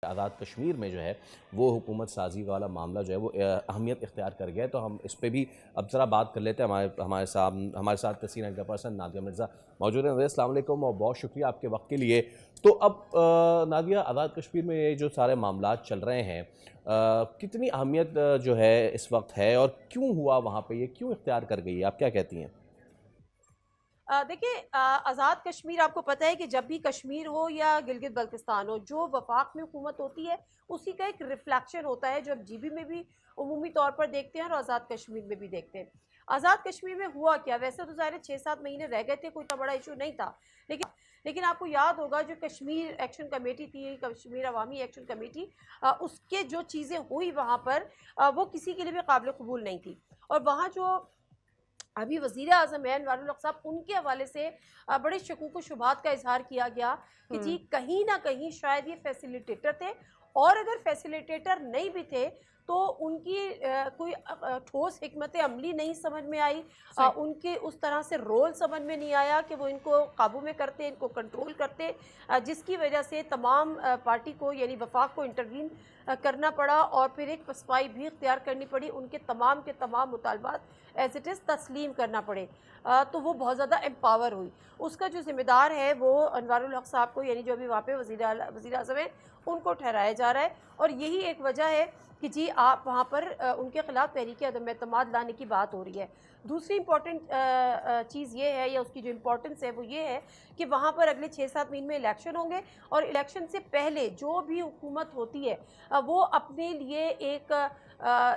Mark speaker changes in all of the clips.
Speaker 1: آزاد کشمیر میں جو ہے وہ حکومت سازی والا معاملہ جو ہے وہ اہمیت اختیار کر گیا ہے، تو ہم اس پہ بھی اب ذرا بات کر لیتے ہیں۔ ہمارے ساتھ senior anchor person Nadia Mirza موجود ہیں۔ السلام علیکم اور بہت شکریہ آپ کے وقت کے لیے۔ تو اب نادیہ، آزاد کشمیر میں یہ جو سارے معاملات چل رہے ہیں، کتنی اہمیت جو ہے اس وقت ہے اور کیوں ہوا وہاں پہ، یہ کیوں اختیار کر گئی ہے، آپ کیا کہتی ہیں؟
Speaker 2: دیکھیں، آزاد کشمیر آپ کو پتہ ہے کہ جب بھی کشمیر ہو یا گلگت بلتستان ہو، جو وفاق میں حکومت ہوتی ہے اسی کا ایک ریفلیکشن ہوتا ہے، جو اب جی بی میں بھی عمومی طور پر دیکھتے ہیں اور آزاد کشمیر میں بھی دیکھتے ہیں۔ آزاد کشمیر میں ہوا کیا؟ ویسے تو ظاہر 6-7 مہینے رہ گئے تھے، کوئی اتنا بڑا ایشو نہیں تھا، لیکن آپ کو یاد ہوگا جو کشمیر ایکشن کمیٹی تھی، کشمیر عوامی ایکشن کمیٹی، اس کے جو چیزیں ہوئی وہاں پر، وہ کسی کے لیے بھی قابل قبول نہیں تھی۔ اور وہاں جو ابھی وزیر اعظم ہیں انوار الحق صاحب، ان کے حوالے سے بڑے شکوک و شبہات کا اظہار کیا گیا کہ جی کہیں نہ کہیں شاید یہ فیسیلیٹیٹر تھے، اور اگر فیسیلیٹیٹر نہیں بھی تھے تو ان کی کوئی ٹھوس حکمت عملی نہیں سمجھ میں آئی، ان کے اس طرح سے رول سمجھ میں نہیں آیا کہ وہ ان کو قابو میں کرتے، ان کو کنٹرول کرتے، جس کی وجہ سے تمام پارٹی کو یعنی وفاق کو انٹروین کرنا پڑا، اور پھر ایک پسپائی بھی اختیار کرنی پڑی، ان کے تمام مطالبات ایز اٹ از تسلیم کرنا پڑے، تو وہ بہت زیادہ امپاور ہوئی۔ اس کا جو ذمہ دار ہے وہ انوار الحق صاحب کو، یعنی جو ابھی وہاں پہ وزیر اعظم ہیں، ان کو ٹھہرایا جا رہا ہے، اور یہی ایک وجہ ہے کہ جی آپ وہاں پر ان کے خلاف تحریک عدم اعتماد لانے کی بات ہو رہی ہے۔ دوسری امپورٹنٹ چیز یہ ہے، یا اس کی جو امپورٹنس ہے وہ یہ ہے کہ وہاں پر اگلے 6-7 مہینے میں الیکشن ہوں گے، اور الیکشن سے پہلے جو بھی حکومت ہوتی ہے وہ اپنے لیے ایک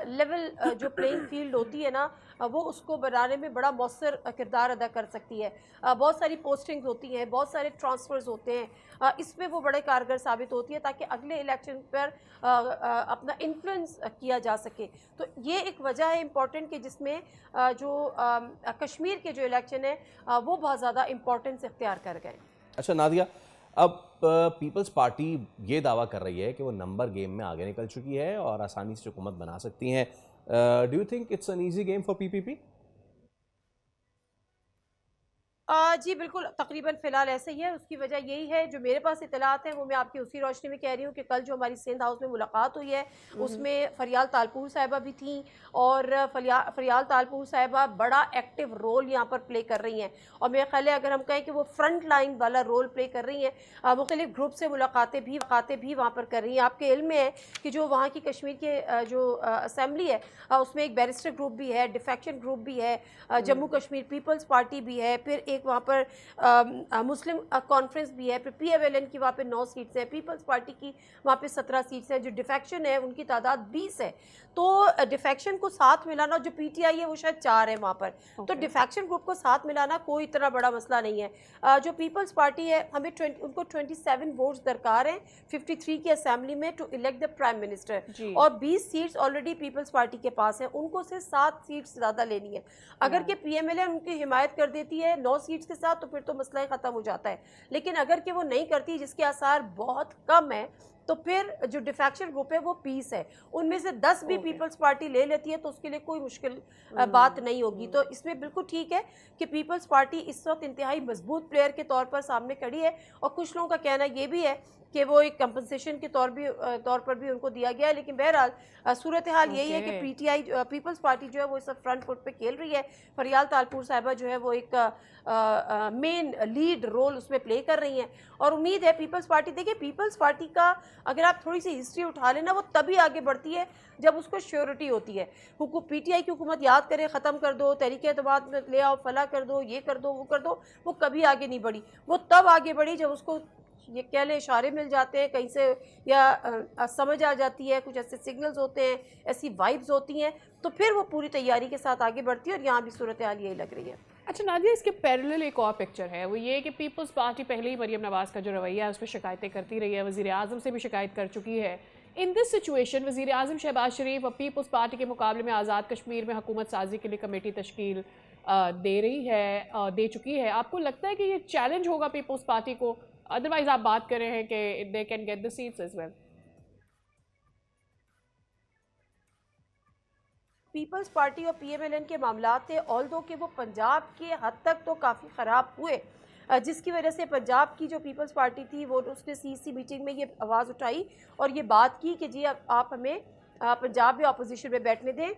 Speaker 2: لیول جو پلینگ فیلڈ ہوتی ہے نا، وہ اس کو بنانے میں بڑا مؤثر کردار ادا کر سکتی ہے۔ بہت ساری پوسٹنگز ہوتی ہیں، بہت سارے ٹرانسفرز ہوتے ہیں، اس میں وہ بڑے کارگر ثابت ہوتی ہے تاکہ اگلے الیکشن پر اپنا انفلوئنس کیا جا سکے۔ تو یہ ایک وجہ ہے امپورٹنٹ کہ جس میں جو کشمیر کے جو الیکشن ہے وہ بہت زیادہ امپورٹنس اختیار کر گئے۔
Speaker 1: اچھا نادیہ، اب پیپلز پارٹی یہ دعویٰ کر رہی ہے کہ وہ نمبر گیم میں آگے نکل چکی ہے اور آسانی سے حکومت بنا سکتی ہیں۔ Do you think it's an easy game for PPP؟
Speaker 2: جی بالکل، تقریباً فی الحال ایسا ہی ہے۔ اس کی وجہ یہی ہے، جو میرے پاس اطلاعات ہیں وہ میں آپ کی اسی روشنی میں کہہ رہی ہوں کہ کل جو ہماری سندھ ہاؤس میں ملاقات ہوئی ہے اس میں فریال تالپور صاحبہ بھی تھیں، اور فریال تالپور صاحبہ بڑا ایکٹیو رول یہاں پر پلے کر رہی ہیں، اور میرا خیال ہے اگر ہم کہیں کہ وہ فرنٹ لائن والا رول پلے کر رہی ہیں، مختلف گروپ سے ملاقاتیں بھی وہاں پر کر رہی ہیں۔ آپ کے علم میں ہے کہ جو وہاں کی کشمیر کے جو اسمبلی ہے اس میں ایک بیرسٹر گروپ بھی ہے، ڈیفیکشن گروپ بھی ہے، جموں کشمیر پیپلز پارٹی بھی ہے، پھر ایک وہاں پر مسلم کانفرنس بھی ہے، پھر PMLN کی وہاں پہ 9 سیٹس ہیں، پیپلز پارٹی کی وہاں پہ 17 سیٹس ہیں، جو ڈیفیکشن ہے ان کی تعداد 20 ہے۔ تو ڈیفیکشن کو ساتھ ملانا، جو PTI ہے وہ شاید 4 ہے وہاں پر، تو ڈیفیکشن گروپ کو ساتھ ملانا کوئی اتنا بڑا مسئلہ نہیں ہے۔ جو پیپلز پارٹی ہے، ہمیں ان کو 27 ووٹس درکار ہیں 53 کی اسمبلی میں to elect the prime minister, اور 20 سیٹس آلریڈی پیپلز پارٹی کے پاس ہیں، ان کو صرف 7 سیٹس زیادہ لینی ہے۔ اگر کہ PMLN ان کی حمایت کر دیتی ہے 9 سیٹس کے ساتھ تو پھر تو مسئلہ ہی ختم ہو جاتا ہے، لیکن اگر کہ وہ نہیں کرتی، جس کے آثار بہت کم ہیں، تو پھر جو ڈیفیکشن گروپ ہے وہ 20 ہے، ان میں سے 10 بھی پیپلز پارٹی لے لیتی ہے تو اس کے لیے کوئی مشکل بات نہیں ہوگی۔ تو اس میں بالکل ٹھیک ہے کہ پیپلز پارٹی اس وقت انتہائی مضبوط پلیئر کے طور پر سامنے کھڑی ہے، اور کچھ لوگوں کا کہنا یہ بھی ہے کہ وہ ایک کمپنسیشن کے طور پر بھی ان کو دیا گیا ہے، لیکن بہرحال صورتحال یہی ہے کہ PTI پیپلز پارٹی جو ہے وہ اس وقت فرنٹ فٹ پہ کھیل رہی ہے۔ فریال تالپور صاحبہ جو ہے وہ ایک مین لیڈ رول اس میں پلے کر رہی ہیں، اور امید ہے پیپلز پارٹی، دیکھیں پیپلز پارٹی کا اگر آپ تھوڑی سی ہسٹری اٹھا لیں نا، وہ تبھی آگے بڑھتی ہے جب اس کو شیورٹی ہوتی ہے۔ PTI کی حکومت یاد کرے، ختم کر دو، تحریک اعتماد میں لے آؤ، فلاں کر دو، یہ کر دو، وہ کر دو، وہ کبھی آگے نہیں بڑھی۔ وہ تب آگے بڑھی جب اس کو یہ کہہ لیں اشارے مل جاتے ہیں کہیں سے، یا سمجھ آ جاتی ہے، کچھ ایسے سگنلز ہوتے ہیں، ایسی وائبز ہوتی ہیں، تو پھر وہ پوری تیاری کے ساتھ آگے بڑھتی ہے، اور یہاں بھی صورتحال یہی لگ رہی ہے۔
Speaker 3: اچھا نادیہ، اس کے پیرلل ایک اور پکچر ہے، وہ یہ کہ پیپلز پارٹی پہلے ہی مریم نواز کا جو رویہ ہے اس پہ شکایتیں کرتی رہی ہے، وزیر اعظم سے بھی شکایت کر چکی ہے۔ ان دس سچویشن وزیر اعظم شہباز شریف اور پیپلز پارٹی کے مقابلے میں آزاد کشمیر میں حکومت سازی کے لیے کمیٹی تشکیل دے چکی ہے۔ آپ کو لگتا ہے کہ یہ چیلنج ہوگا پیپلز پارٹی کو؟ ادروائز آپ بات کر رہے ہیں کہ they can get the seats as well۔
Speaker 2: Peoples Party اور PMLN کے معاملات تھے، آلدو کہ وہ پنجاب کے حد تک تو کافی خراب ہوئے، جس کی وجہ سے پنجاب کی جو پیپلز پارٹی تھی وہ اس نے سی سی میٹنگ میں یہ آواز اٹھائی اور یہ بات کی کہ جی آپ ہمیں پنجاب میں اپوزیشن میں بیٹھنے دیں،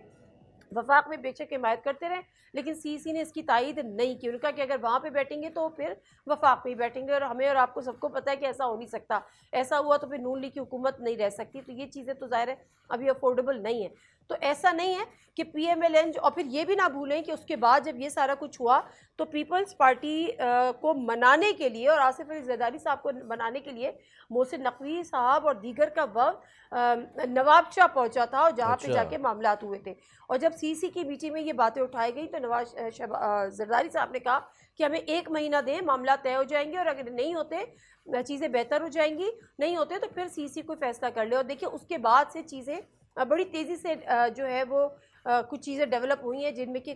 Speaker 2: وفاق میں بے شک حمایت کرتے رہیں، لیکن سی سی نے اس کی تائید نہیں کی. ان کا کہ اگر وہاں پہ بیٹھیں گے تو پھر وفاق میں ہی بیٹھیں گے، اور ہمیں اور آپ کو سب کو پتہ ہے کہ ایسا ہو نہیں سکتا. ایسا ہوا تو پھر نون لیگ کی حکومت نہیں رہ سکتی. تو یہ چیزیں تو ظاہر ہے ابھی افورڈیبل نہیں ہیں. تو ایسا نہیں ہے کہ پی ایم ایل این، اور پھر یہ بھی نہ بھولیں کہ اس کے بعد جب یہ سارا کچھ ہوا تو پیپلز پارٹی کو منانے کے لیے اور آصف علی زرداری صاحب کو منانے کے لیے محسن نقوی صاحب اور دیگر کا وفد نواب شاہ پہنچا تھا، اور جہاں پہ جا کے معاملات ہوئے تھے. اور جب سی سی کی میٹنگ میں یہ باتیں اٹھائی گئی تو نواز زرداری صاحب نے کہا کہ ہمیں 1 مہینہ دیں، معاملات طے ہو جائیں گے، اور اگر نہیں ہوتے چیزیں بہتر ہو جائیں گی، نہیں ہوتے تو پھر سی سی کوئی فیصلہ کر لے. اور دیکھیں اس کے بعد سے چیزیں بڑی تیزی سے جو ہے وہ کچھ چیزیں ڈیولپ ہوئی ہیں، جن میں کہ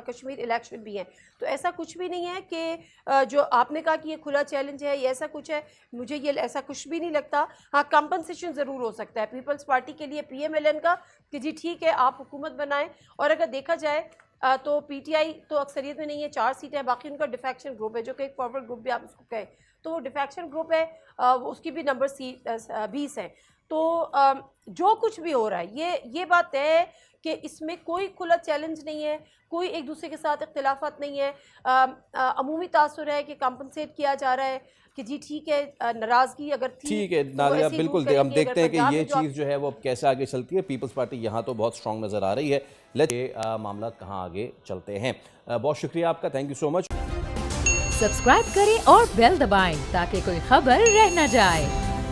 Speaker 2: کشمیر الیکشن بھی ہیں. تو ایسا کچھ بھی نہیں ہے کہ جو آپ نے کہا کہ یہ کھلا چیلنج ہے یا ایسا کچھ ہے، مجھے یہ ایسا کچھ بھی نہیں لگتا. ہاں کمپنسیشن ضرور ہو سکتا ہے پیپلز پارٹی کے لیے پی ایم ایل این کا کہ جی ٹھیک ہے آپ حکومت بنائیں. اور اگر دیکھا جائے تو پی ٹی آئی تو اکثریت میں نہیں ہے، 4 سیٹیں ہیں، باقی ان کا ڈیفیکشن گروپ ہے جو کہ ایک فارورڈ گروپ بھی آپ اس کو کہیں تو وہ ڈیفیکشن گروپ ہے، اس کی بھی نمبر 20 ہیں. تو جو کچھ بھی ہو رہا ہے یہ بات طے ہے کہ اس میں کوئی کھلا چیلنج نہیں ہے، کوئی ایک دوسرے کے ساتھ اختلافات نہیں ہے. عمومی تاثر ہے کہ کمپنسیٹ کیا جا رہا ہے کہ جی ٹھیک ہے ناراضگی اگر تھی
Speaker 1: ٹھیک ہے نادیہ، بالکل ہم دیکھتے ہیں کہ یہ چیز جو ہے وہ کیسے آگے چلتی ہے. پیپلز پارٹی یہاں تو بہت اسٹرانگ نظر آ رہی ہے، لیکن معاملات کہاں آگے چلتے ہیں. بہت شکریہ آپ کا، thank you so much.
Speaker 4: Subscribe کریں اور بیل دبائیں تاکہ کوئی خبر رہ نہ جائے.